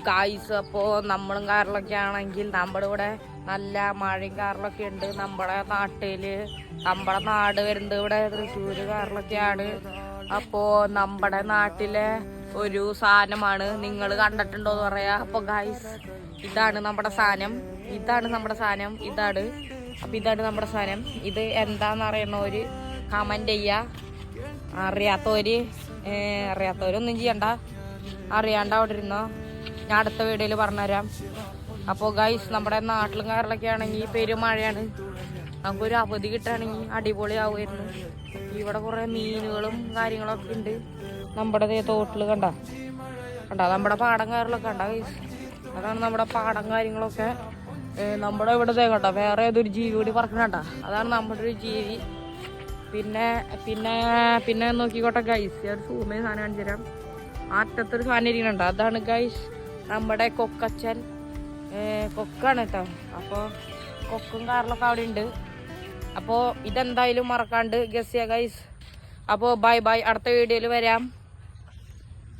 Guys, അപ്പോൾ നമ്മളും കാറിലൊക്കെ ആണെങ്കിൽ നമ്മുടെ ഇവിടെ നല്ല മഴയും കാറിലൊക്കെ ഉണ്ട്. നമ്മുടെ നാട്ടില് നമ്മുടെ നാട് വരുന്നത് ഇവിടെ തൃശ്ശൂര് കാറിലൊക്കെയാണ്. അപ്പോൾ നമ്മുടെ നാട്ടിലെ ഒരു സാധനമാണ്, നിങ്ങൾ കണ്ടിട്ടുണ്ടോന്ന് പറയാ. അപ്പോൾ ഗായ്സ്, ഇതാണ് നമ്മുടെ സാധനം, ഇതാണ് നമ്മുടെ സാധനം, ഇതാണ്. അപ്പം ഇതാണ് നമ്മുടെ സാധനം. ഇത് എന്താന്ന് അറിയണവര് കമന്റ് ചെയ്യാ. അറിയാത്തവരൊന്നും ചെയ്യണ്ട, അറിയാണ്ട് അവിടെ ഇരുന്നോ, ഞാൻ അടുത്ത വീഡിയോയിൽ പറഞ്ഞുതരാം. അപ്പോൾ ഗൈസ്, നമ്മുടെ നാട്ടിലും കാറിലൊക്കെ ആണെങ്കിൽ പെരുമഴയാണ്. നമുക്കൊരു അവധി കിട്ടുകയാണെങ്കിൽ അടിപൊളി ആവുമായിരുന്നു. ഇവിടെ കുറേ മീനുകളും കാര്യങ്ങളൊക്കെ ഉണ്ട്. നമ്മുടെ തോട്ടിൽ കണ്ട നമ്മുടെ പാടം കാറിലൊക്കെ കണ്ട ഗൈസ്, അതാണ് നമ്മുടെ പാടം കാര്യങ്ങളൊക്കെ. നമ്മുടെ ഇവിടെ കണ്ട വേറെ ഏതൊരു ജീവി കൂടി പറക്കണണ്ട, അതാണ് നമ്മുടെ ഒരു ജീവി. പിന്നെ പിന്നെ പിന്നെ നോക്കിക്കോട്ടെ ഗൈസ്, ഞാൻ സൂമേ സാധനം കാണിച്ചു തരാം. അറ്റത്തൊരു സാധനം ഇരിക്കണുണ്ട്, അതാണ് ഗൈസ് നമ്മുടെ കൊക്കച്ചൻ. കൊക്കാണ് കേട്ടോ. അപ്പോൾ കൊക്കും കാറിലൊക്കെ അവിടെ ഉണ്ട്. അപ്പോൾ ഇതെന്തായാലും മറക്കാണ്ട് ഗസ് ചെയ്യുക ഗൈസ്. അപ്പോൾ ബൈ ബൈ, അടുത്ത വീഡിയോയിൽ വരാം.